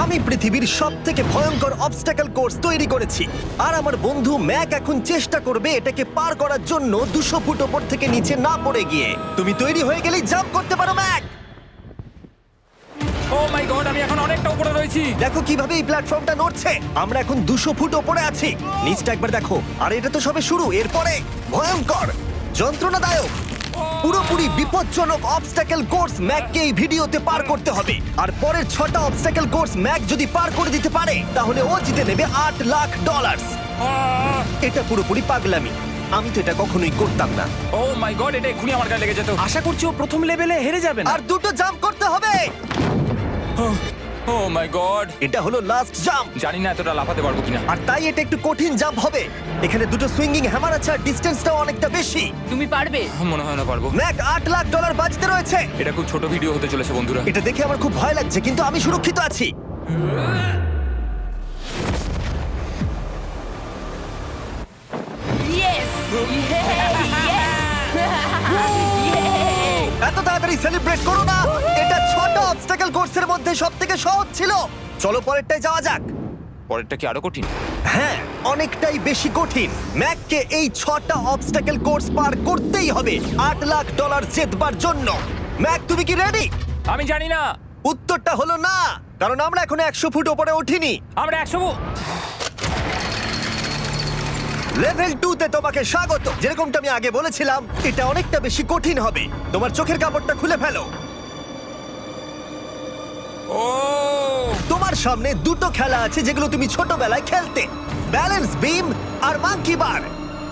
আমি পৃথিবীর সবথেকে ভয়ঙ্কর অবস্টাকল কোর্স তৈরি করেছি আর আমার বন্ধু ম্যাক এখন চেষ্টা করবে এটাকে পার করার জন্য 200 ফুট ওপর থেকে নিচে না পড়ে গিয়ে। তুমি তৈরি হয়ে গেলেই জাম্প করতে পারো ম্যাক। ও মাই গড, আমি এখন অনেকটা উপরে রয়েছি। দেখো কিভাবে এই প্ল্যাটফর্মটা নড়ছে। আমরা এখন 200 ফুট ওপরে আছি। নিচটা একবার দেখো। আর এটা তো সবে শুরু, এরপরে ভয়ঙ্কর, যন্ত্রণাদায়ক, পুরোপুরি বিপজ্জনক অবস্টাকল কোর্স ম্যাককে এই ভিডিওতে পার করতে হবে। আর পরের 6টা অবস্টাকল কোর্স ম্যাক যদি পার করে দিতে পারে তাহলে ও জিতে নেবে $8 লাখ। এটা পুরোপুরি পাগলামি। আমি তো এটা কখনোই করতাম না। ও মাই গড, এটা এক্ষুনি আমার গায়ে লেগে যেত। আশা করছি ও প্রথম লেভেলে হেরে যাবে না। আর 2টো জাম্প করতে হবে। ও মাই গড, এটা হলো লাস্ট জাম্প। জানি না এতটা লাফাতে পারবো কিনা। আর তাই এটা একটু কঠিন জাম্প হবে। এখানে 2টো সুইঙ্গিং হ্যামার আছে আর ডিসটেন্সটাও অনেকটা বেশি। তুমি পারবে। মনে হয় না পারবো। ম্যাক $8 লাখ বাজিতে রয়েছে। এটা খুব ছোট ভিডিও হতে চলেছে বন্ধুরা। এটা দেখে আমার খুব ভয় লাগছে, কিন্তু আমি সুরক্ষিত আছি। ইয়েস এত তাড়াতাড়ি সেলিব্রেট করো না। এটা 6টা অবস্টাকল কোর্সের মধ্যে সবথেকে সহজ ছিল। চলো পরেরটায় যাওয়া যাক। পরেরটা কি আরো কঠিন? হ্যাঁ, অনেকটাই বেশি কঠিন। ম্যাককে এই 6টা অবস্টাকল কোর্স পার করতেই হবে $8 লাখ জেতবার জন্য। ম্যাক, তুমি কি রেডি? আমি জানি না। উত্তরটা হলো না, কারণ আমরা এখনো 100 ফুট উপরে উঠিনি। আমরা 100। লেভেল 2 তে তোমাকে স্বাগত। যেরকমটা আমি আগে বলেছিলাম, এটা অনেকটা বেশি কঠিন হবে। তোমার চোখের কাপড়টা খুলে ফেলো। ও তোমার সামনে 2টো খেলা আছে যেগুলো তুমি ছোটবেলায় খেলতে, ব্যালেন্স বিম আর মাঙ্কি বার।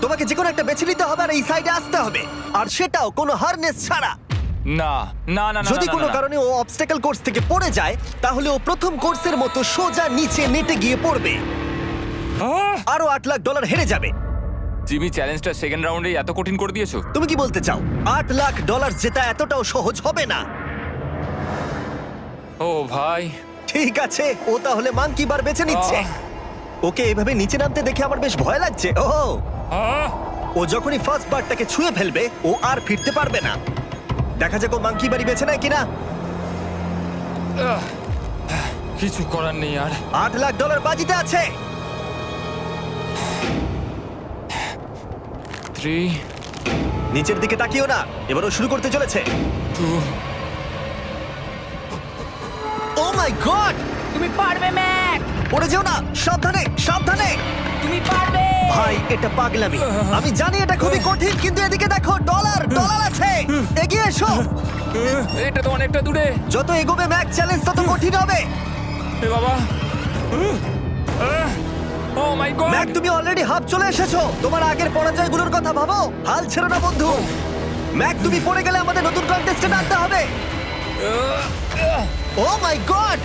তোমাকে যে কোনো একটা বেছে নিতে হবে আর এই সাইডে আসতে হবে, আর সেটাও কোনো হারনেস ছাড়া। না না না না, যদি না, কোনো না, না। কারণে ও অবস্টাকল কোর্স থেকে পড়ে যায় তাহলে ও প্রথম কোর্সের মতো সোজা নিচে নেটে গিয়ে পড়বে। আহ! আরো $8 লাখ হেরে যাবে। জিমি, চ্যালেঞ্জটা সেকেন্ড রাউন্ডে এত কঠিন করে দিয়েছো। তুমি কি বলতে চাও $8 লাখ জেতা এতটাও সহজ হবে না? ও ভাই, ঠিক আছে, ও তাহলে মাঙ্কি বার বেছে নিচ্ছে। ওকে এভাবে নিচে নামতে দেখে আমার বেশ ভয় লাগছে। ও আহ! ও যখনই ফার্স্ট বারটাকে ছুঁয়ে ফেলবে ও আর ফিরতে পারবে না। দেখা যাক ও মাঙ্কি বাড়ি বেছে নেয় কিনা। আহ! কিছু করার নেই আর। $8 লাখ বাজিতে আছে। 3 নিচের দিকে তাকিও না, এবার ও শুরু করতে চলেছে। 2 ও মাই গড, তুমি পারবে ম্যাক। পড়ে যেও না, সাবধানে সাবধানে। তুমি পারবে। ভাই, এটা পাগলামি। আমি জানি এটা খুবই কঠিন, কিন্তু এদিকে দেখো, ডলার আছে। এগিয়ে এসো। এটা তো অনেকটা দূরে। যত এগোবে ম্যাক চ্যালেঞ্জ তত কঠিন হবে। এ বাবা, ও মাই গড। ম্যাক, তুমি অলরেডি হাফ চলে এসেছো। তোমার আগের পরাজয়গুলোর কথা ভাবো। হাল ছেড়ো না বন্ধু। ম্যাক, তুমি পড়ে গেলে আমাদের নতুন কন্টেস্টেন্ট আনতে হবে। ও মাই গড।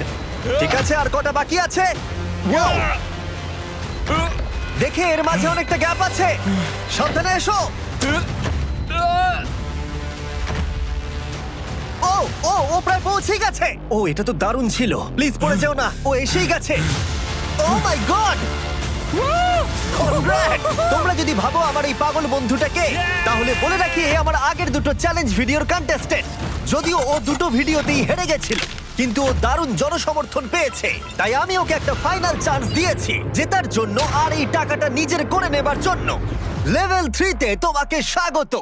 ঠিক আছে, আর কটা বাকি আছে? Wow! দেখে এর মাঝে অনেকটা গ্যাপ আছে। সাবধানে এসো। ও ও ও প্রায় পৌঁছেই গেছে। ও, এটা তো দারুণ ছিল। প্লিজ পড়ে যেও না, ও এসেই গেছে। ও মাই গড, তোমরা যদি ভাবো আমার এই পাগল বন্ধুটাকে, তাহলে বলে রাখি এ আমার আগের 2টো চ্যালেঞ্জ ভিডিওর কন্টেস্টেন্ট। যদিও ও 2টো ভিডিওতেই হেরে গেছিল, কিন্তু ও দারুণ জনসমর্থন পেয়েছে। তাই আমি ওকে একটা ফাইনাল চান্স দিয়েছি জেতার জন্য আর এই টাকাটা নিজের করে নেবার জন্য। লেভেল 3 তে তোমাকে স্বাগত।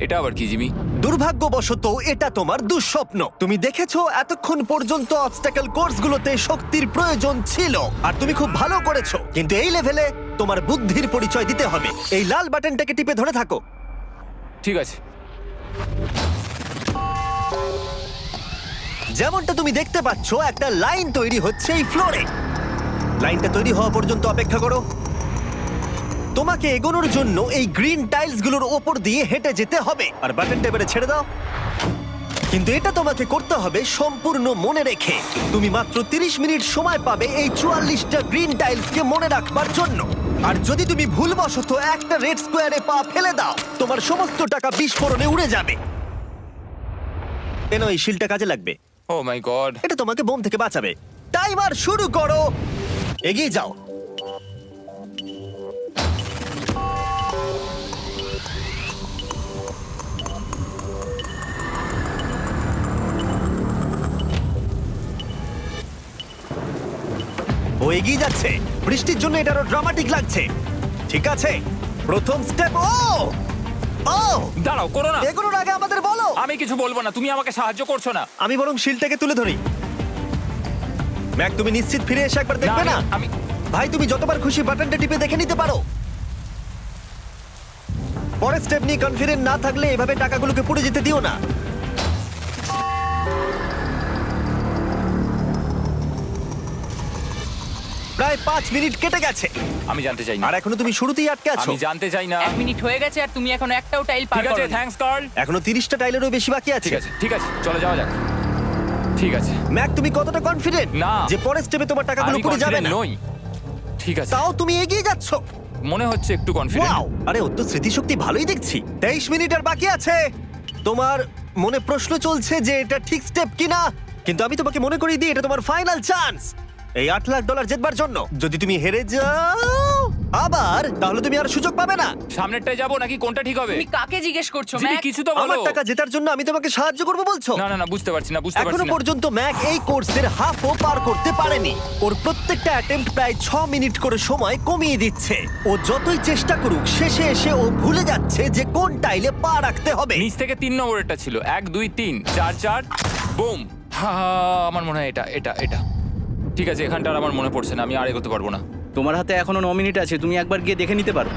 এটা আবার কি জিমি? দুর্ভাগ্যবশত এটা তোমার দুঃস্বপ্ন। তুমি দেখেছো এতক্ষণ পর্যন্ত অবস্টাকল কোর্সগুলোতে শক্তির প্রয়োজন ছিল, আর তুমি খুব ভালো করেছো। কিন্তু এই লেভেলে তোমার বুদ্ধির পরিচয় দিতে হবে। এই লাল বাটনটাকে টিপে ধরে থাকো। ঠিক আছে। যেমনটা তুমি দেখতে পাচ্ছ, একটা লাইন তৈরি হচ্ছে এই ফ্লোরে। লাইনটা তৈরি হওয়া পর্যন্ত অপেক্ষা করো। তোমাকে এগোনোর জন্য এই গ্রিন টাইলসগুলোর ওপর দিয়ে হেঁটে যেতে হবে। আর বাটনটা এবারে ছেড়ে দাও। কিন্তু এটা তোমাকে করতে হবে সম্পূর্ণ মনে রেখে। তুমি মাত্র 30 মিনিট সময় পাবে এই 44টা গ্রিন টাইলসকে মনে রাখবার জন্য। আর যদি তুমি ভুলবশত একটা রেড স্কোয়ারে পা ফেলে দাও, তোমার সমস্ত টাকা বিস্ফোরণে উড়ে যাবে। এই শিলটা কাজে লাগবে। ও মাই গড। এটা তোমাকে বোম থেকে বাঁচাবে। টাইমার শুরু করো, এগিয়ে যাও। এগিয়ে যাচ্ছে। বৃষ্টির জন্য এটা আরো ড্রামাটিক লাগছে। ঠিক আছে, প্রথম স্টেপ। ও ও দাঁড়াও, করো না। এগুলোর আগে আমাদের বলো। আমি কিছু বলবো না, তুমি আমাকে সাহায্য করছো না। আমি বরং শিলটাকে তুলে ধরি। ম্যাক, তুমি নিশ্চিত ফিরে এসে একবার দেখবে না? আমি ভাই, তুমি যতবার খুশি বাটনটা টিপে দেখে নিতে পারো। পরের স্টেপ নিয়ে কনফিডেন্ট না থাকলে এভাবে টাকাগুলোকে পুড়ে যেতে দিও না। প্রায় 5 মিনিট কেটে গেছে আমি জানতে চাই না। আর এখনো তুমি শুরুতেই আটকে আছো। আমি জানতে চাই না। 1 মিনিট হয়ে গেছে আর তুমি এখনো একটাও টাইল পার ঠিক আছে, করোনি। Thanks Carl. এখনো 30টা টাইলেরও বেশি বাকি আছে। ঠিক আছে, ঠিক আছে, চলে যাওয়া যাক। ঠিক আছে, ম্যাক, তুমি কতটা কনফিডেন্ট না। যে পরের স্টেপে তোমার টাকাগুলো আমি পুড়ে যাবে কনফিডেন্ট না? নই। ঠিক আছে, তাও তুমি এগিয়ে যাচ্ছ। মনে হচ্ছে একটু কনফিডেন্ট। ওয়াও, আরে ওর তো স্মৃতিশক্তি ভালোই দেখছি। 23 মিনিট আর বাকি আছে। তোমার মনে প্রশ্ন চলছে যে এটা ঠিক স্টেপ কিনা, কিন্তু আমি তোমাকে মনে করিয়ে দিই এটা তোমার ফাইনাল চান্স এই $8 লাখ জেতবার জন্য। যদি তুমি হেরে যাও আবার, তাহলে তুমি আর সুযোগ পাবে না। সামনেরটায় যাবো নাকি কোনটা ঠিক হবে? তুমি কাকে জিজ্ঞেস করছো জিমি, ম্যাক? কিছু তো বলো। আমার টাকা জেতার জন্য আমি তোমাকে সাহায্য করব বলছো? না না না, বুঝতে পারছি না, বুঝতে এখনো পারছি না। পর্যন্ত ম্যাক এই কোর্সের হাফও পার করতে পারেনি। ওর প্রত্যেকটা অ্যাটেম্প্ট প্রায় 6 মিনিট করে সময় কমিয়ে দিচ্ছে। ও যতই চেষ্টা করুক, শেষে এসে ও ভুলে যাচ্ছে যে কোন টাইলে পা রাখতে হবে। নিচ থেকে 3 নম্বরেরটা ছিল 1 2 3 4 4 বুম। আমার মনে হয় এটা এটা এটা ঠিক আছে। এখানটা আর আমার মনে পড়ছে না, আমি আর এগোতে পারবো না। তোমার হাতে এখনো 9 মিনিট আছে, তুমি একবার গিয়ে দেখে নিতে পারো।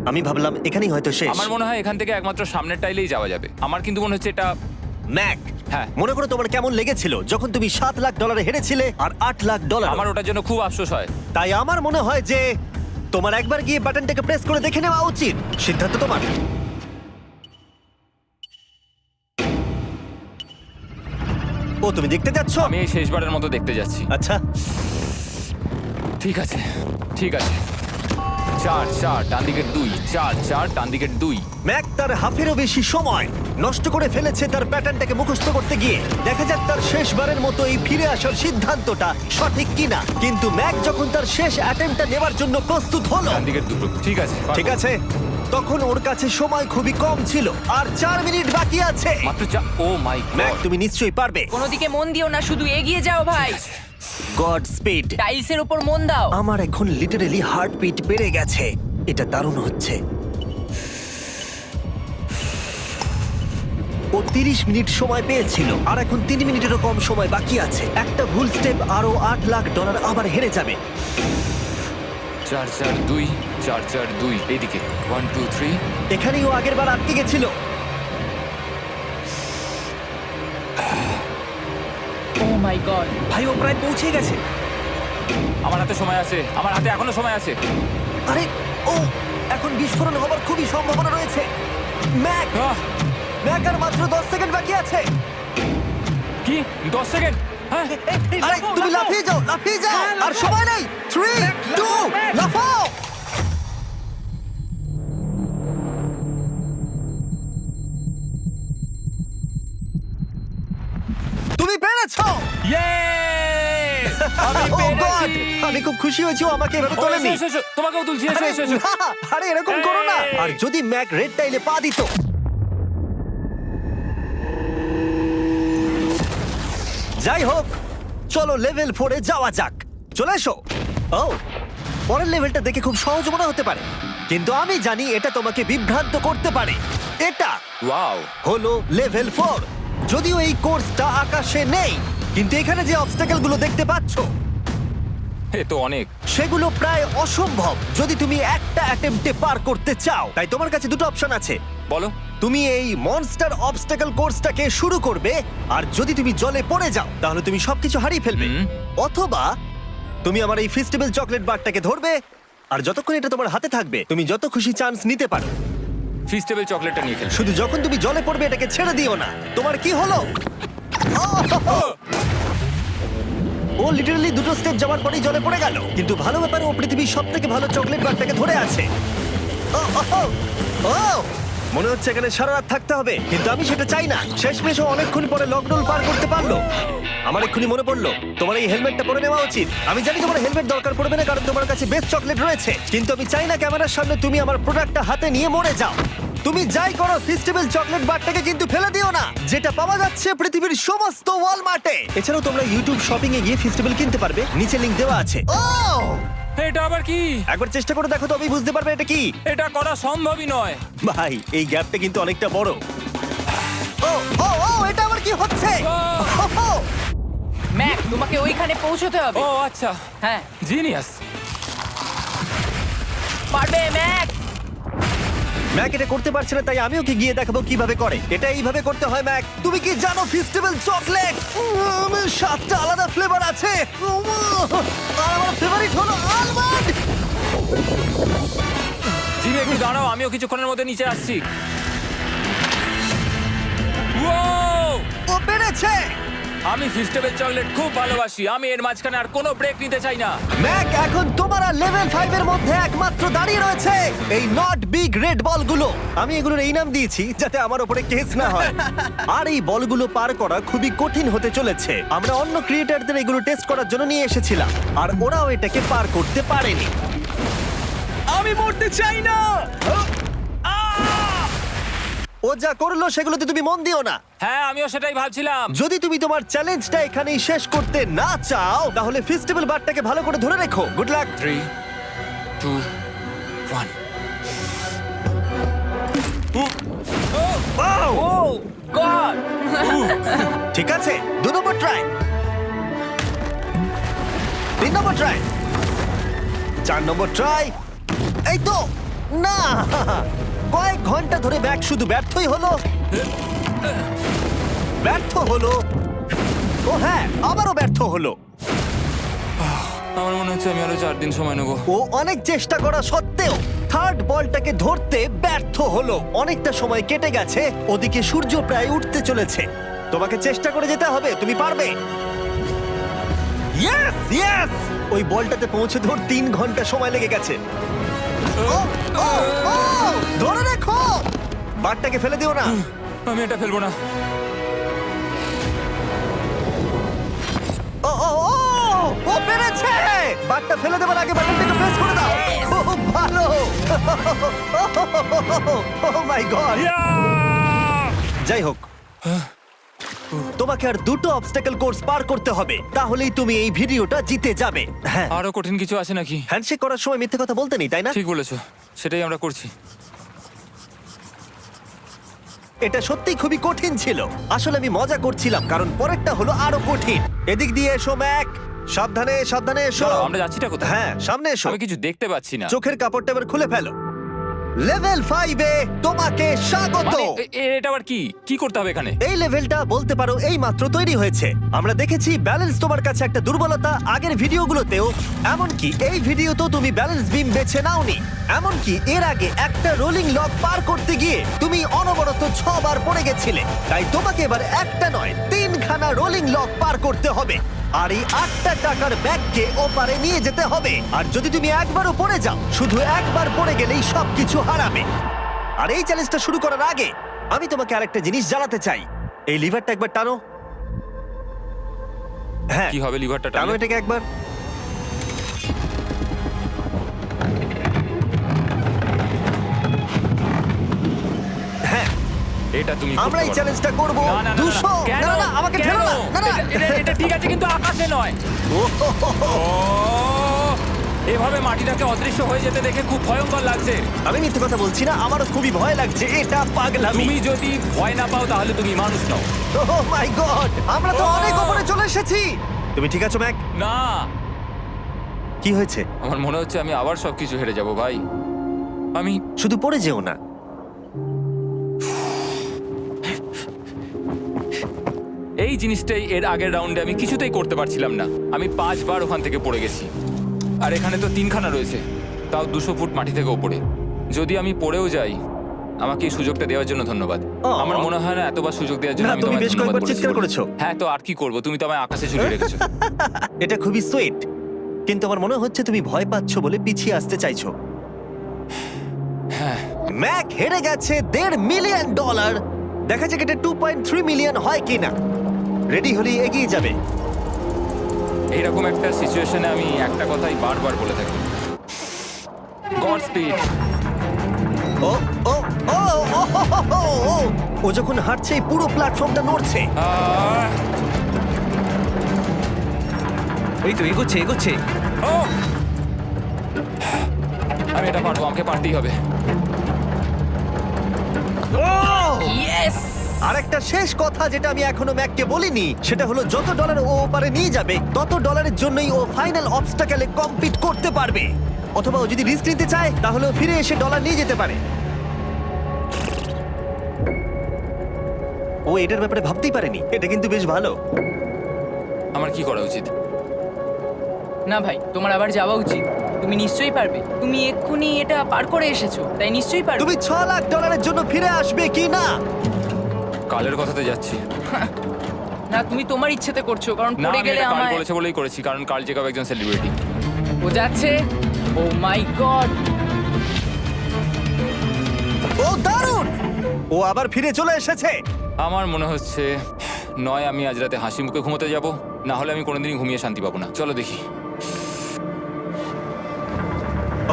আমি ভাবলাম এখানেই হয়তো শেষ। আমার মনে হয় এখান থেকে একমাত্র সামনের টাইলেই যাওয়া যাবে। আমার কিন্তু মনে হচ্ছে এটা। ম্যাক, হ্যাঁ। মনে করো তোমার কেমন লেগেছিল যখন তুমি $7 লাখ হেরেছিলে আর $8 লাখ। আমার ওটার জন্য খুব আফসোস হয়। তাই আমার মনে হয় যে তোমার একবার গিয়ে বাটনটাকে প্রেস করে দেখে নেওয়া উচিত। সিদ্ধান্ত তোমার। ও, তুমি দেখতে যাচ্ছ? আমি এই শেষবারের মতো দেখতে যাচ্ছি। আচ্ছা, ঠিক আছে, ঠিক আছে। 4 4 ডান দিকের 2, 4 4 ডান দিকের 2। ম্যাক তার হাফেরও বেশি সময় নষ্ট করে ফেলেছে তার প্যাটার্নটাকে মুখস্থ করতে গিয়ে। দেখা যাক তার শেষবারের মতো এই ফিরে আসার সিদ্ধান্তটা সঠিক কিনা। কিন্তু ম্যাক যখন তার শেষ অ্যাটেম্পটা নেবার জন্য প্রস্তুত হলো, ডান দিকের 2। ঠিক আছে, ঠিক আছে, তখন ওর কাছে সময় খুবই কম ছিল আর 4 মিনিট বাকি আছে। মাত্র 4। ও মাই ম্যাক, গড। তুমি নিশ্চয়ই পারবে। কোনো দিকে মন দিও না, শুধু এগিয়ে যাও ভাই। God speed. টাইলসের উপর মন দাও। আমার এখন লিটারালি হার্টবিট বেড়ে গেছে। এটা দারুণ হচ্ছে। ও 30 মিনিট সময় পেয়েছিল আর এখন 3 মিনিটেরও কম সময় বাকি আছে। একটা ভুল স্টেপ আরো $8 লাখ আবার হেরে যাবে। 4 4 2 4 4 2 এইদিকে 1 2 3। এখানেই ও আগের বার আটকে গেছিল। ও মাই গড। ভাই, ও প্রায় পৌঁছে গেছে। আমার হাতে সময় আছে, আমার হাতে এখনো সময় আছে। আরে, ও এখন বিস্ফোরণ হবার খুবই সম্ভাবনা রয়েছে। ম্যাক, ম্যাক আর মাত্র 10 সেকেন্ড বাকি আছে। কি 10 সেকেন্ড? হ্যাঁ, আরে তুমি লাফিয়ে যাও, লাফিয়ে যাও। আর সময় নেই। 3 2 লাফাও। তুমি পেরেছো। ইয়ে! আমি Oh God! পেরেছি। আমি খুব খুশি হয়েছি ও আমাকে এভাবে ও, তোলেনি। এসো, এসো, তোমাকেও তুলছি, এসো আরে এসো এসো। না, আরে এরকম করো না। এই! আর যদি ম্যাক রেড টাইলে পা দিত। যাই হোক, চলো লেভেল 4 এ যাওয়া যাক। চলে এসো। ও, পরের লেভেলটা দেখে খুব সহজ মনে হতে পারে, কিন্তু আমি জানি এটা তোমাকে বিভ্রান্ত করতে পারে। এটা ওয়াও। হলো লেভেল 4। যদিও এই কোর্সটা আকাশে নেই, কিন্তু এখানে যে অবস্টাকেল গুলো দেখতে পাচ্ছো এ তো অনেক। সেগুলো প্রায় অসম্ভব যদি তুমি একটা অ্যাটেম্পটে পার করতে চাও। তাই তোমার কাছে দুটো অপশন আছে। বলো। তুমি এই মনস্টার অবস্টাকেল কোর্সটাকে শুরু করবে, আর যদি তুমি জলে পড়ে যাও তাহলে তুমি সবকিছু হারিয়ে ফেলবে। হুম। অথবা তুমি আমার এই ফেস্টিভ্যাল চকলেট বারটাকে ধরবে, আর যতক্ষণ এটা তোমার হাতে থাকবে তুমি যত খুশি চান্স নিতে পারো। ফিস্টেবল চকলেটটা নিয়ে খেলছো। শুধু যখন তুমি জলে পড়বে এটাকে ছেড়ে দিও না। তোমার কি হলো? ওহ! ও লিটারালি দুটো স্টেপ যাওয়ার পরেই জলে পড়ে গেল। কিন্তু ভালো ব্যাপার, ও পৃথিবীর সবথেকে ভালো চকলেট বারটাকে ধরে আছে। ও, ও, ও, ও! মনে হচ্ছে এখানে সারা রাত থাকতে হবে, কিন্তু আমি সেটা চাই না। শেষমেশ ও অনেকক্ষণ পরে লকডাউন পার করতে পারলো। আমার এক্ষুনি মনে পড়লো তোমার এই হেলমেটটা পরে নেওয়া উচিত। আমি জানি তোমার হেলমেট দরকার পড়বে না, কারণ তোমার কাছে বেস্ট চকলেট রয়েছে, কিন্তু আমি চাই না ক্যামেরার সামনে তুমি আমার প্রোডাক্টটা হাতে নিয়ে মরে যাও। তুমি যাই করো ফেস্টিভ্যাল চকলেট বারটাকে কিন্তু ফেলে দিও না, যেটা পাওয়া যাচ্ছে পৃথিবীর সমস্ত ওয়ালমার্টে। এছাড়াও তোমরা ইউটিউব শপিং এ গিয়ে ফেস্টিভ্যাল কিনতে পারবে, নিচে লিংক দেওয়া আছে। ও এটা আবার কি? একবার চেষ্টা করে দেখো, তবেই বুঝতে পারবে এটা কি। এটা করা সম্ভবই নয়। ভাই এই গ্যাপটা কিন্তু অনেকটা বড়। ও ও ও এটা আবার কি হচ্ছে? ওহো! ম্যাক, তোমাকে ওইখানে পৌঁছতে হবে। ও আচ্ছা, হ্যাঁ, জিনিয়াস। পারবে ম্যাক। ম্যাক এটা করতে পারছে না, তাই আমি ওকে গিয়ে দেখাবো কিভাবে করে। এটা এইভাবে করতে হয় ম্যাক। তুমি কি জানো ফেস্টিভ্যাল চকলেট 7টা আলাদা ফ্লেভার আছে। আর আমার ফেভারিট হলো আলমন্ড। জিমি একটু দাঁড়াও, আমিও কিছুক্ষণের মধ্যে নিচে আসছি। Wow! ও পেরেছে। আমি ফেস্টিভ্যাল চকলেট খুব ভালোবাসি। আমি এর মাঝখানে আর কোনো ব্রেক নিতে চাই না। ম্যাক এখন তোমার আর লেভেল 5 এর মধ্যে একমাত্র দাঁড়িয়ে রয়েছে এই নট বিগ রেড বলগুলো। আমি এগুলোর এই নাম দিয়েছি যাতে আমার উপরে কেস না হয়। আর এই বলগুলো পার করা খুবই কঠিন হতে চলেছে। আমরা অন্য ক্রিয়েটারদের এগুলো টেস্ট করার জন্য নিয়ে এসেছিলাম, আর ওরাও এটাকে পার করতে পারেনি। আমি মরতে চাই না। ও যা করলো সেগুলোতে তুমি মন দিও না। হ্যাঁ, আমিও সেটাই ভাবছিলাম। যদি তুমি তোমার চ্যালেঞ্জটা এখানেই শেষ করতে না চাও, তাহলে ফেস্টিভ্যাল বারটাকে ভালো করে ধরে রেখো। Good luck. 3, 2, 1। ও গড। ঠিক আছে, 2 নম্বর ট্রাই, 3 নম্বর ট্রাই, 4 নম্বর ট্রাই। এই তো না, কয়েক ঘন্টা ধরে ব্যাগ শুধু ব্যর্থই হলো, ব্যর্থ হলো। ও হ্যাঁ, আবারও ব্যর্থ হলো। আমার মনে হচ্ছে আমি আরো 4 দিন সময় নেবো। ও অনেক চেষ্টা করা সত্ত্বেও থার্ড বলটাকে ধরতে ব্যর্থ হলো। অনেকটা সময় কেটে গেছে, ওদিকে সূর্য প্রায় উঠতে চলেছে। তোমাকে চেষ্টা করে যেতে হবে, তুমি পারবে। ইয়েস ইয়েস, ওই বলটাতে পৌঁছে ধর 3 ঘন্টা সময় লেগে গেছে। ও, ও, ও, ধরে রেখো, বারটাকে ফেলে দিও না। আমি এটা ফেলবো না। ও ও ও, ও পেরেছে। বারটা ফেলে দেবার আগে বাটনটাকে প্রেস করে দাও। ও ভালো। ও মাই গড। যাই হোক, তোমাকে আর 2টো অবস্টাকেল কোর্স পার করতে হবে, তাহলেই তুমি এই ভিডিওটা জিতে যাবে। হ্যাঁ, আরো কঠিন কিছু আছে নাকি? হ্যান্ডশেক করার সময় মিথ্যে কথা বলতে নেই, তাই না? ঠিক বলেছো, সেটাই আমরা করছি। এটা সত্যিই খুবই কঠিন ছিল। আসলে আমি মজা করছিলাম, কারণ পরেরটা হলো আরো কঠিন। এদিক দিয়ে এসো ম্যাক, সাবধানে সাবধানে এসো। দাঁড়াও, আমরা যাচ্ছিটা কোথায়? হ্যাঁ, সামনে এসো। আমি কিছু দেখতে পাচ্ছি না। চোখের কাপড়টা এবার খুলে ফেলো। লেভেল 5 এ তোমাকে স্বাগত। মানে, এটা আবার কি? কি করতে হবে এখানে? এই লেভেলটা বলতে পারো এই মাত্র তৈরি হয়েছে। আমরা দেখেছি ব্যালেন্স তোমার কাছে একটা দুর্বলতা আগের ভিডিওগুলোতেও, এমনকি এই ভিডিওতেও তুমি ব্যালেন্স বিম বেছে নাওনি। এমনকি এর আগে একটা রোলিং লক পার করতে গিয়ে তুমি অনবরত 6 বার পড়ে গেছিলে। তাই তোমাকে এবার একটা নয় 3খানা রোলিং লক পার করতে হবে, আর এই 8টা টাকার ব্যাগকে ওপারে নিয়ে যেতে হবে। আর যদি তুমি একবারও পড়ে যাও, শুধু একবার পড়ে গেলেই সবকিছু হারাবে। আর এই চ্যালেঞ্জটা শুরু করার আগে আমি তোমাকে আরেকটা জিনিস জানাতে চাই। এই লিভারটা একবার টানো। হ্যাঁ, কি হবে লিভারটা টানো টানলে? এটাকে একবার। হ্যাঁ, এটা তুমি আমরা এই করতে পারো। চ্যালেঞ্জটা করব। না, না, না, না, 200। কেন? না না, আমাকে কেন? ঠেলো না। না না, এটা ঠিক আছে, কিন্তু আকাশে নয়। ও, হো, হো, হো। ও, এভাবে মাটিটাকে অদৃশ্য হয়ে যেতে দেখে খুব ভয়ঙ্কর লাগছে। আমি মিথ্যে কথা বলছি না, আমারও খুবই ভয় লাগছে। এটা পাগলামি। তুমি যদি ভয় না পাও তাহলে তুমি মানুষ নও। ওহ মাই গড, আমরা তো Oh! অনেক উপরে চলে এসেছি। তুমি ঠিক আছো ম্যাক? না, কি হয়েছে? আমার মনে হচ্ছে আমি আবার সবকিছু হেরে যাব ভাই। আমি শুধু পড়ে যেও না। এই জিনিসটাই এর আগের রাউন্ডে আমি কিছুতেই করতে পারছিলাম না। আমি 5 বার ওখান থেকে পড়ে গেছি, আর এখানে তো 3খানা রয়েছে, তাও 200 ফুট মাটি থেকে ওপরে। যদি আমি পড়েও যাই, আমাকে এই সুযোগটা দেওয়ার জন্য ধন্যবাদ। আমার মনে হয় না এতবার সুযোগ দেওয়ার জন্য না, আমি তুমি তোমায় বেশ ধন্যবাদ কয়েকবার বলেছি চিৎকার বলে। করেছো। হ্যাঁ, তো আর কি করব, তুমি তো আমায় আকাশে ঝুলিয়ে রেখেছো। এটা খুবই সুইট, কিন্তু আমার মনে হচ্ছে তুমি ভয় পাচ্ছ বলে পিছিয়ে আসতে চাইছো। হ্যাঁ, ম্যাক হেরে গেছে $1.5 মিলিয়ন। দেখা যাক এটা 2.3 মিলিয়ন হয় কিনা। রেডি হলে এগিয়ে যাবে। এইরকম একটা সিচুয়েশনে আমি একটা কথাই বারবার বলে থাকি, গড স্পিড। ও ও ও ও, হো, হো, হো, ও। ও যখন হাঁটছে এই পুরো প্ল্যাটফর্মটা নড়ছে। আহ, এই তো এগোচ্ছে এগোচ্ছে। ও! আমি এটা পারবো, আমাকে পারতেই হবে। ইয়েস! আরেকটা শেষ কথা যেটা আমি এখনো ম্যাককে বলিনি সেটা হলো যত ডলার ও ওপারে নিয়ে যাবে তত ডলারের জন্যই ও ফাইনাল অবস্টাকেলে কমপ্লিট করতে পারবে। অথবা ও যদি রিস্ক নিতে চায় তাহলে ও ফিরে এসে ডলার নিয়ে যেতে পারে। ও এটার ব্যাপারে ভাবতেই পারেনি। এটা কিন্তু বেশ ভালো। আমার কি করা উচিত? না ভাই, তোমার আবার যাওয়া উচিত। তুমি নিশ্চয়ই পারবে। তুমি এক্ষুনি এটা পার করে এসেছো, তাই নিশ্চয়ই পারবে। তুমি $6 লাখ জন্য ফিরে আসবে কি না? কালের কথাতে যাচ্ছি। না, তুমি তোমার ইচ্ছেতে করছো, কারণ না, পড়ে আমি গেলে এটা কাল আমায়। করেছে বলেই করেছি, কারণ কাল জেকাব একজন সেলিব্রিটি। ও যাচ্ছে। ও মাই গড! ও দারুণ! ও আবার ফিরে চলে এসেছে। আমার মনে হচ্ছে নয় আমি আজ রাতে হাসি মুখে ঘুমোতে যাব, না হলে আমি কোনোদিনই ঘুমিয়ে শান্তি পাবো না। চলো দেখি।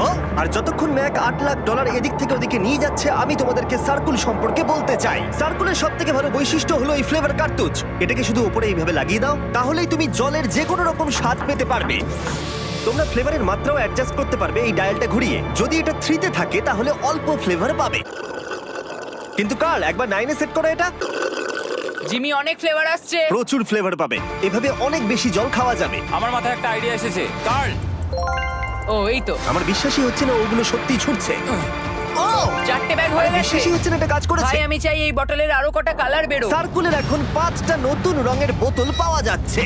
ও আর যতক্ষণ ম্যাক $8 লাখ এদিক থেকে ওদিকে নিয়ে যাচ্ছে আমি তোমাদেরকে সার্কুল সম্পর্কে বলতে চাই। সার্কুলের সব থেকে ভালো বৈশিষ্ট্য হলো এই ফ্লেভার কার্তুজ। এটাকে শুধু উপরে এইভাবে লাগিয়ে দাও, তাহলেই তুমি জলের যে কোনো রকম স্বাদ পেতে পারবে। তোমরা ফ্লেভারের মাত্রাও অ্যাডজাস্ট করতে পারবে এই ডায়ালটা ঘুরিয়ে। যদি এটা 3-তে থাকে তাহলে অল্প ফ্লেভার পাবে, কিন্তু কাল একবার 9-এ সেট করো এটা, জিমি, অনেক ফ্লেভার আসছে। প্রচুর ফ্লেভার পাবে। এভাবে অনেক বেশি জল খাওয়া যাবে। আমার মাথায় একটা আইডিয়া এসেছে। কার্ল, ও এই তো, আমার বিশ্বাসই হচ্ছে না ওগুলো সত্যি ছুটছে। ও 4টে ব্যাগ হয়ে গেছে। বিশ্বাসই হচ্ছে না এটা কাজ করেছে। ভাই, আমি চাই এই বটলের আরো কটা কালার বেরো। সার্কুলের এখন 5টা নতুন রঙের বোতল পাওয়া যাচ্ছে।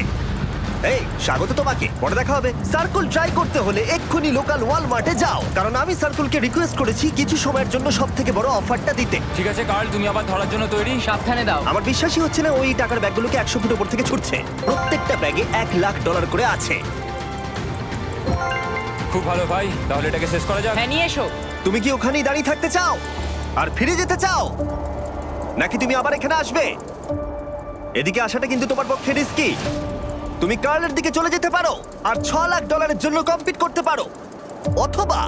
এই স্বাগত তোমাকে, পরে দেখা হবে। সার্কুল ট্রাই করতে হলে এক্ষুনি লোকাল ওয়ালমার্টে যাও, কারণ আমি সার্কুলকে রিকোয়েস্ট করেছি কিছু সময়ের জন্য সব থেকে বড় অফারটা দিতে। ঠিক আছে কার্ল, তুমি আবার ধরার জন্য তৈরি? সাবধানে দাও। আমার বিশ্বাসই হচ্ছে না ওই টাকার ব্যাগগুলোকে 100 ফুট উপর থেকে ছুটছে। প্রত্যেকটা ব্যাগে $1 লাখ করে আছে। খুব ভালো ভাই, তাহলে এটাকে শেষ করা যাক। হ্যাঁ, নিয়ে এসো। তুমি কি ওখানেই দাঁড়িয়ে থাকতে চাও আর ফিরে যেতে চাও, নাকি তুমি আবার এখানে আসবে? এদিকে আসাটা কিন্তু তোমার পক্ষে রিস্কি। তুমি কার্লের দিকে চলে যেতে পারো আর $6 লাখ জন্য কম্পিট করতে পারো, অথবা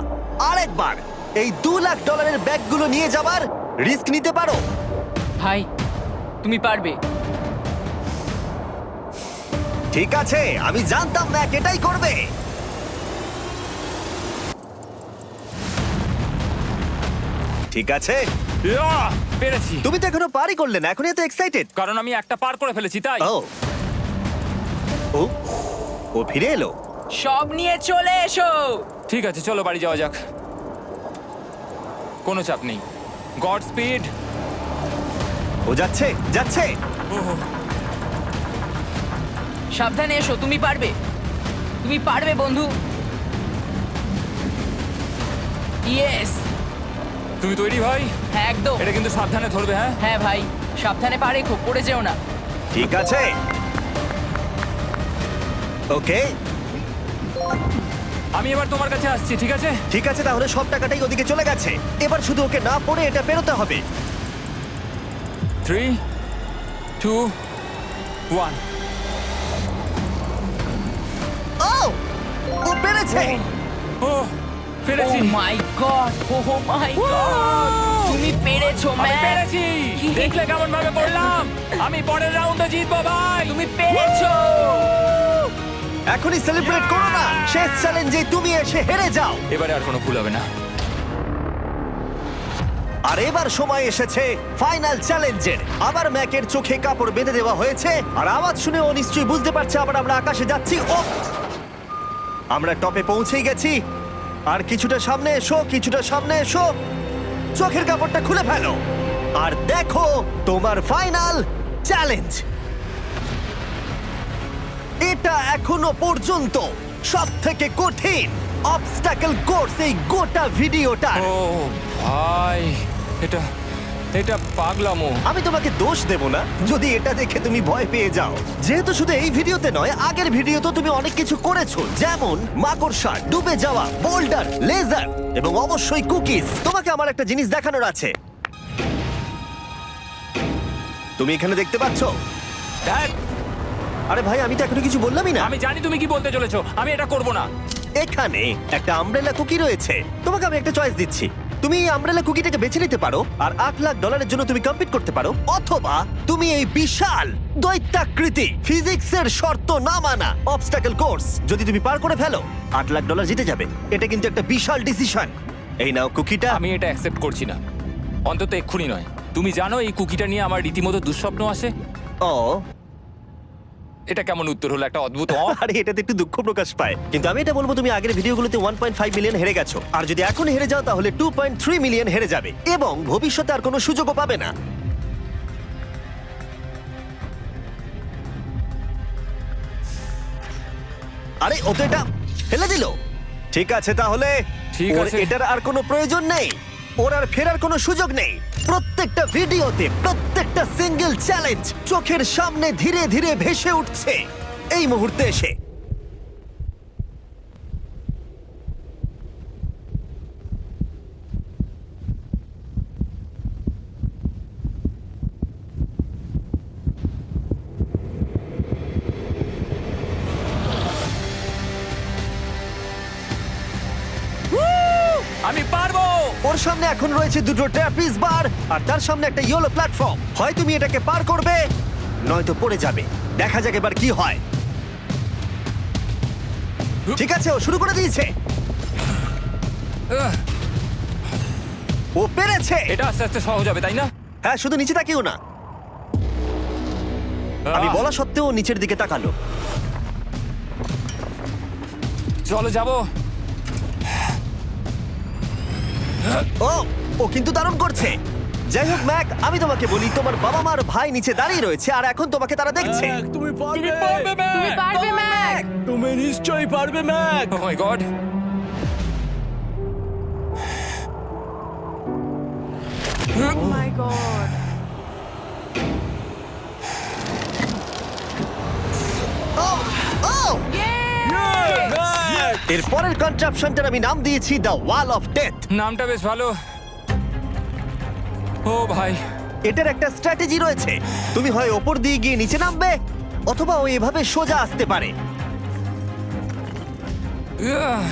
আরেকবার এই $2 লাখ ব্যাগগুলো নিয়ে যাবার রিস্ক নিতে পারো। ভাই, তুমি পারবে। ঠিক আছে, আমি জানতাম না এটাই করবে। ঠিক আছে, ইয়াহ! পেরেছি। তুমি তো এখনো পারই করলে না, এখন এত এক্সাইটেড। কারণ আমি একটা পার করে ফেলেছি তাই। ও ও ও ফিরে এলো। সব নিয়ে চলে এসো। ঠিক আছে, চলো বাড়ি যাওয়া যাক। কোনো চাপ নেই। God speed. ও যাচ্ছে যাচ্ছে। সাবধানে এসো, তুমি পারবে। তুমি পারবে বন্ধু। ইয়েস! তুমি তৈরি ভাই? হ্যাঁ, একদম। এটা কিন্তু সাবধানে ধরবে, হ্যাঁ? হ্যাঁ ভাই, সাবধানে পারে, খুব পড়ে যেও না। ঠিক আছে, ওকে আমি এবার তোমার কাছে আসছি, ঠিক আছে? ঠিক আছে, তাহলে সব টাকাটাই ওদিকে চলে গেছে। এবার শুধু ওকে না পড়ে এটা পেরোতে হবে। 3, 2, 1। ও ও পেরেছে। ও পেরেছি। ও মাই গড! ও মাই গড! তুমি পেরেছো, আমি ম্যান! পেরেছি। দেখলে কেমন ভাবে করলাম? আমি পরের রাউন্ডে জিতবো ভাই। তুমি পেরেছো! এখনই সেলিব্রেট করো না, শেষ চ্যালেঞ্জে তুমি এসে হেরে যাও। এবারে আর কোনো ভুল হবে না। আর এবার সময় এসেছে ফাইনাল চ্যালেঞ্জের। আবার ম্যাকের চোখে কাপড় বেঁধে দেওয়া হয়েছে, আর আওয়াজ শুনে ও নিশ্চয়ই বুঝতে পারছে আবার আমরা আকাশে যাচ্ছি। ও আমরা টপে পৌঁছেই গেছি। আর কিছুটা সামনে এসো, কিছুটা সামনে এসো। চোখের কাপড়টা খুলে ফেলো আর দেখো তোমার ফাইনাল চ্যালেঞ্জ। এটা এখনো পর্যন্ত সবথেকে কঠিন অবস্টাকেল কোর্স এই গোটা ভিডিওটা। ও ভাই, এটা এটা পাগলামো। আমি তোমাকে দোষ দেব না যদি এটা দেখে তুমি ভয় পেয়ে যাও, যেহেতু শুধু এই ভিডিওতে নয়, আগের ভিডিওতে তুমি অনেক কিছু করেছো, যেমন মাকড়সা, ডুবে যাওয়া, বোল্ডার, লেজার এবং অবশ্যই কুকিজ। তোমাকে আমার একটা জিনিস দেখানোর আছে। তুমি এখানে দেখতে পাচ্ছো? ধ্যাৎ, আরে ভাই, আমি তো এখনো কিছু বললামই না। আমি জানি তুমি কি বলতে চলেছো। আমি এটা করব না। এখানে একটা আমব্রেলা কুকি রয়েছে। তোমাকে আমি একটা চয়েস দিচ্ছি, তুমি এই আমব্রেলা কুকিটাকে বেছে নিতে পারো আর $8 লাখ জন্য তুমি কম্পিট করতে পারো, অথবা তুমি এই বিশাল দৈত্যাকৃতি ফিজিক্সের শর্ত না মানা অবস্টাকল কোর্স যদি তুমি পার করে ফেলো $8 লাখ জিতে যাবে। এটা কিন্তু একটা বিশাল ডিসিশন। এই নাও কুকিটা। আমি এটা অ্যাকসেপ্ট করছি না, অন্তত এক্ষুনি নয়। তুমি জানো এই কুকিটা নিয়ে আমার রীতিমতো দুঃস্বপ্ন আসে। ও এটা কেমন উত্তর হলো, একটা অদ্ভুত আরে এটাতে একটু দুঃখ প্রকাশ পায়, কিন্তু আমি এটা বলবো তুমি আগের ভিডিওগুলোতে 1.5 মিলিয়ন হেরে গেছো, আর যদি এখন হেরে যাও তাহলে 2.3 মিলিয়ন হেরে যাবে এবং ভবিষ্যতে আর কোনো সুযোগও পাবে না। আরে ও তো এটা ফেলে দিল। ঠিক আছে তাহলে ঠিক ওর আছে। এটার আর কোনো প্রয়োজন নেই, ওর আর ফেরার কোনো সুযোগ নেই। প্রত্যেকটা ভিডিওতে প্রত্যেকটা সিঙ্গেল চ্যালেঞ্জ চোখের সামনে ধীরে ধীরে ভেসে উঠছে এই মুহূর্তে এসে। আমি পারবো। ওর সামনে এখন রয়েছে দুটো ট্র্যাপিজ বার আর তার সামনে একটা ইয়েলো প্ল্যাটফর্ম। হয় তুমি এটাকে পার করবে নয়তো পড়ে যাবে। দেখা যাক এবার কি হয়। ঠিক আছে, ও শুরু করে দিয়েছে। আহ, ও পেরেছে। এটা আস্তে আস্তে সহজ হবে, তাই না? হ্যাঁ, শুধু নিচে তাকিও না। আমি আহ, বলা সত্ত্বেও ও নিচের দিকে তাকালো। চলো যাবো। ও ও কিন্তু দারুণ করছে। যাই হোক ম্যাক, আমি তোমাকে বলি তোমার বাবা মার ভাই নিচে দাঁড়িয়ে রয়েছে আর এখন তোমাকে তারা দেখছে। তুমি পারবে তুমি পারবে ম্যাক। তুমি নিশ্চয়ই পারবে ম্যাক। ও মাই গড। ও মাই গড। ও ও এর পরের কনট্রাপশনটার আমি নাম দিয়েছি দ্য ওয়াল অফ ডেথ। নামটা বেশ ভালো। ও ভাই, এটার একটা স্ট্র্যাটেজি রয়েছে। তুমি হয় ওপর দিয়ে গিয়ে নিচে নামবে অথবা ও এভাবে সোজা আসতে পারে।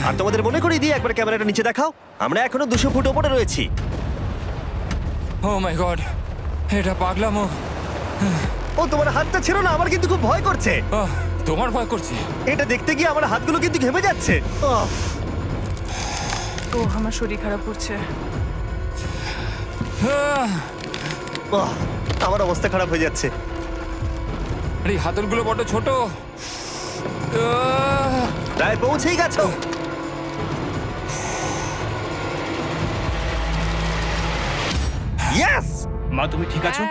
আর তোমাদের মনে করিয়ে দিয়ে একবার ক্যামেরাটা নিচে দেখাও। আমরা এখনো 200 ফুট ওপরে রয়েছি। ও মাই গড, এটা পাগলামো। ও তোমার হাতটা ছিল না, আমার কিন্তু খুব ভয় করছে। আহ, তোমার ভয় করছে? এটা দেখতে গিয়ে আমার হাতগুলো কিন্তু ঘেমে যাচ্ছে। ও আমার শরীর খারাপ করছে। আহ, আমার অবস্থা খারাপ হয়ে যাচ্ছে। আরে এই হাতলগুলো বড় ছোট। আহ, প্রায় পৌঁছেই গেছো। ইয়েস! মা তুমি ঠিক আছো?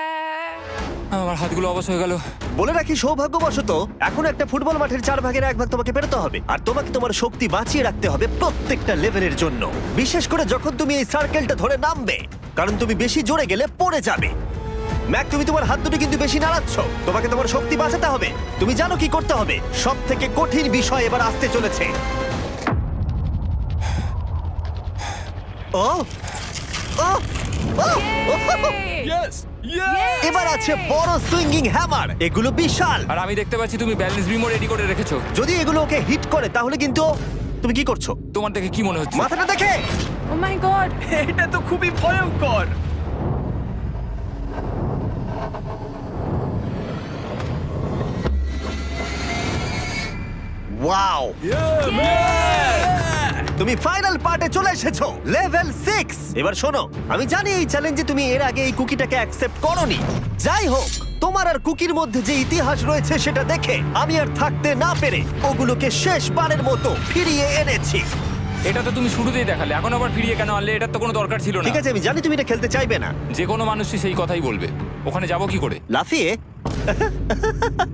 আমার হাতগুলো অবশ হয়ে গেল। বলে রাখি, সৌভাগ্যবশত এখন একটা ফুটবল মাঠের 4 ভাগের 1 ভাগ তোমাকে পেরোতে হবে, আর তোমাকে তোমার শক্তি বাঁচিয়ে রাখতে হবে প্রত্যেকটা লেভেলের জন্য, বিশেষ করে যখন তুমি এই সার্কেলটা ধরে নামবে, কারণ তুমি বেশি জোরে গেলে পড়ে যাবে। ম্যাক, তুমি তোমার হাত দুটো কিন্তু বেশি নাড়াচ্ছ। তোমাকে তোমার শক্তি বাঁচাতে হবে। তুমি জানো কি করতে হবে। সব থেকে কঠিন বিষয় এবার আসতে চলেছে। ও ও ও! ইয়েস এবার আছে বড় সুইঙ্গিং হ্যামার। এগুলো বিশাল। আর আমি দেখতে পাচ্ছি তুমি ব্যালেন্স বিমও রেডি করে রেখেছো। যদি এগুলো ওকে হিট করে তাহলে কিন্তু তুমি কি করছো? তোমার দেখে কি মনে হচ্ছে? মাথাটা দেখে। ও মাই গড। এটা তো খুবই ভয়ঙ্কর। ওয়াও! তুমি ফাইনাল পার্টে চলে এসেছো, লেভেল 6। এবার শোনো, আমি জানি এই চ্যালেঞ্জে তুমি এর আগে এই কুকিটাকে অ্যাকসেপ্ট করোনি। যাই হোক, তোমার আর কুকির মধ্যে যে ইতিহাস রয়েছে সেটা দেখে আমি আর থাকতে না পেরে ওগুলোকে শেষবারের মতো ফিরিয়ে এনেছি। এটা তো তুমি শুরুতেই দেখালে, এখন আবার ফিরিয়ে কেন আনলে? এটার তো কোনো দরকার ছিল না। ঠিক আছে, আমি জানি তুমি এটা খেলতে চাইবে না। যে কোনো মানুষই সেই কথাই বলবে। ওখানে যাব কি করে? লাফিয়ে?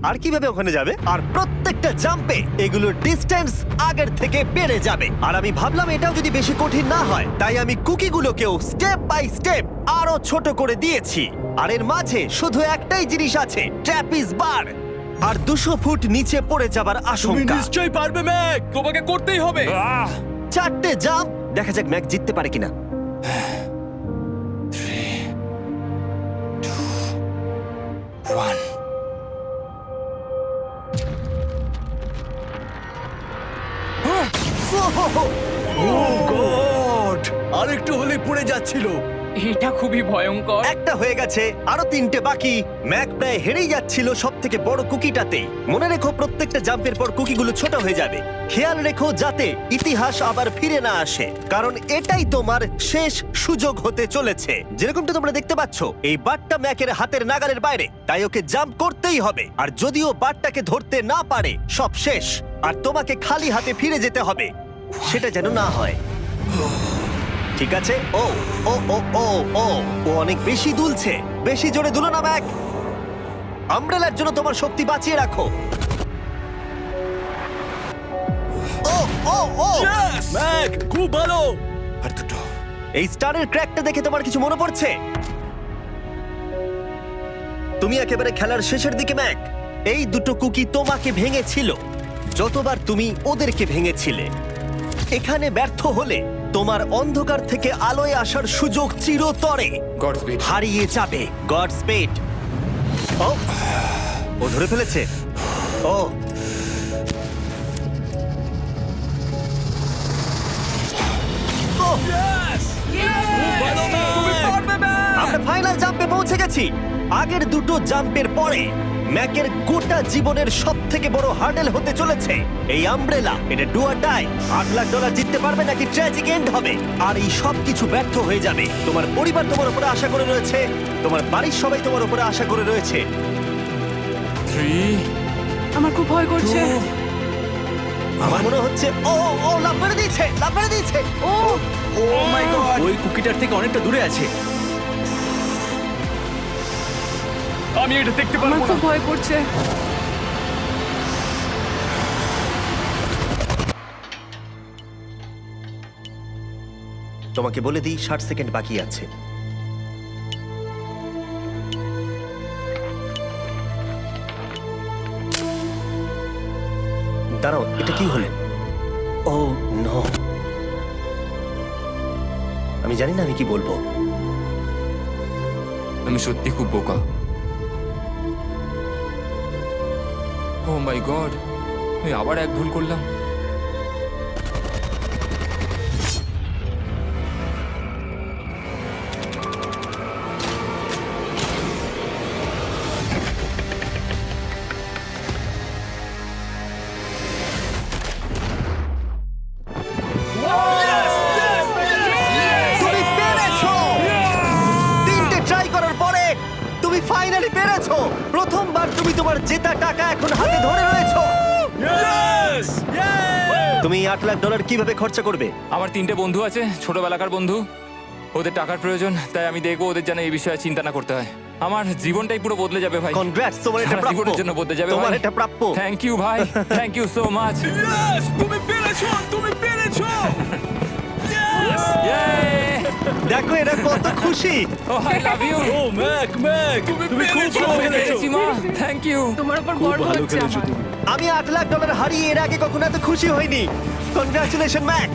আর কিভাবে ওখানে যাবে? আর প্রত্যেকটা জাম্পে এগুলোর ডিস্টেন্স আগের থেকে বেড়ে যাবে। আর আমি ভাবলাম এটাও যদি বেশি কঠিন না হয়, তাই আমি কুকিগুলোকেও স্টেপ বাই স্টেপ আরো ছোট করে দিয়েছি। আর এর মাঝে শুধু একটাই জিনিস আছে, ট্র্যাপিজ বার। আর 200 ফুট নিচে পড়ে যাবার তুমি আশঙ্কা। নিশ্চয়ই পারবে ম্যাক, তোমাকে করতেই হবে। আহ! 4টে জাম্প। দেখা যাক ম্যাক জিততে পারে কিনা। 3, 2, 1। Oh, God! আর একটু হলে পড়ে যাচ্ছিল। এটা খুবই ভয়ঙ্কর। একটা হয়ে গেছে, আরো 3টে বাকি। ম্যাক প্রায় হেরেই যাচ্ছিল সব থেকে বড় কুকিটাতে। মনে রেখো প্রত্যেকটা জাম্পের পর কুকিগুলো ছোট হয়ে যাবে। খেয়াল রেখো যাতে ইতিহাস আবার ফিরে না আসে, কারণ এটাই তোমার শেষ সুযোগ হতে চলেছে। যেরকমটা তোমরা দেখতে পাচ্ছ, এই বারটা ম্যাকের হাতের নাগালের বাইরে, তাই ওকে জাম্প করতেই হবে। আর যদিও বারটাকে ধরতে না পারে, সব শেষ। আর তোমাকে খালি হাতে ফিরে যেতে হবে, সেটা যেন না হয়। ঠিক আছে। ও ও ও ও ও ও অনেক বেশি দুলছে। বেশি জোরে দুলো না ম্যাক। আমব্রেলার জন্য তোমার শক্তি বাঁচিয়ে রাখো। ও ও ও ম্যাক, খুব ভালো। আর দুটো। এই স্টারের ক্র্যাকটা দেখে তোমার কিছু মনে পড়ছে? তুমি একেবারে খেলার শেষের দিকে ম্যাক। এই দুটো কুকি তোমাকে ভেঙেছিল যতবার তুমি ওদেরকে ভেঙেছিলে। এখানে ব্যর্থ হলে তোমার অন্ধকার থেকে আলোয় আসার সুযোগ চিরতরে গড স্পিড। হারিয়ে যাবে। God speed. ও ও ধরে ফেলেছে। ও ও, তুমি পারবে ম্যাক। আমরা ফাইনাল জাম্পে পৌঁছে গেছি। আগের দুটো জাম্পের পরে ম্যাকের গোটা জীবনের সব থেকে বড় হার্ডেল হতে চলেছে এই আমব্রেলা। এটা ডু অর ডাই। $8 লাখ জিততে পারবে নাকি ট্র্যাজিক এন্ড হবে। আর এই সব কিছু ব্যর্থ হয়ে যাবে। তোমার পরিবার তোমার উপরে আশা করে রয়েছে, তোমার বাড়ির সবাই তোমার উপরে আশা করে রয়েছে। 3 আমার খুব ভয় করছে। আমার মনে হচ্ছে ও ও লাভ মেরে দিয়েছে, লাভ মেরে দিয়েছে। ও ও মাই গড, ওই কুকিটার থেকে অনেকটা দূরে আছে। আমি এটা দেখতে আমার পারবো খুব না। ভয় করছে। তোমাকে বলে দিই 60 সেকেন্ড বাকি আছে। দাঁড়াও, এটা কি হলো? ও নো, আমি জানি না আমি কি বলবো। আমি সত্যি খুব বোকা। ও মাই গড, আমি আবার এক ভুল করলাম। তুমি পেরেছো! 3টে ট্রাই করার পরে তুমি ফাইনালি পেরেছো। প্রথমবার তুমি তোমার জেতা টাকা এখন হাতে ধরে রয়েছো। ইয়েস! তুমি $8 লাখ কিভাবে খরচা করবে? আমার 3টে বন্ধু আছে, ছোটবেলাকার বন্ধু। ওদের টাকার প্রয়োজন, তাই আমি দেখবো ওদের যেন এই বিষয়ে চিন্তা না করতে হয়। আমার জীবনটাই পুরো বদলে যাবে ভাই। কনগ্রাটস, তোমার এটা সারা প্রাপ্য। জীবনের জন্য বদলে যাবে তোমার ভাই। এটা প্রাপ্য। থ্যাংক ইউ ভাই, thank you so much. Yes! তুমি পেরেছো, তুমি পেরেছো। ইয়েস! দেখো এরা কত খুশি। ও আই লাভ ইউ। ও ম্যাক, ম্যাক, তুমি খুব ভালো খেলেছো। মা, থ্যাংক ইউ। তোমার উপর খুব গর্ব ভালো হচ্ছে খেলেছো আমার। তুমি। আমি $8 লাখ হারিয়ে এর আগে কখনো এত খুশি হইনি। Congratulation Mac.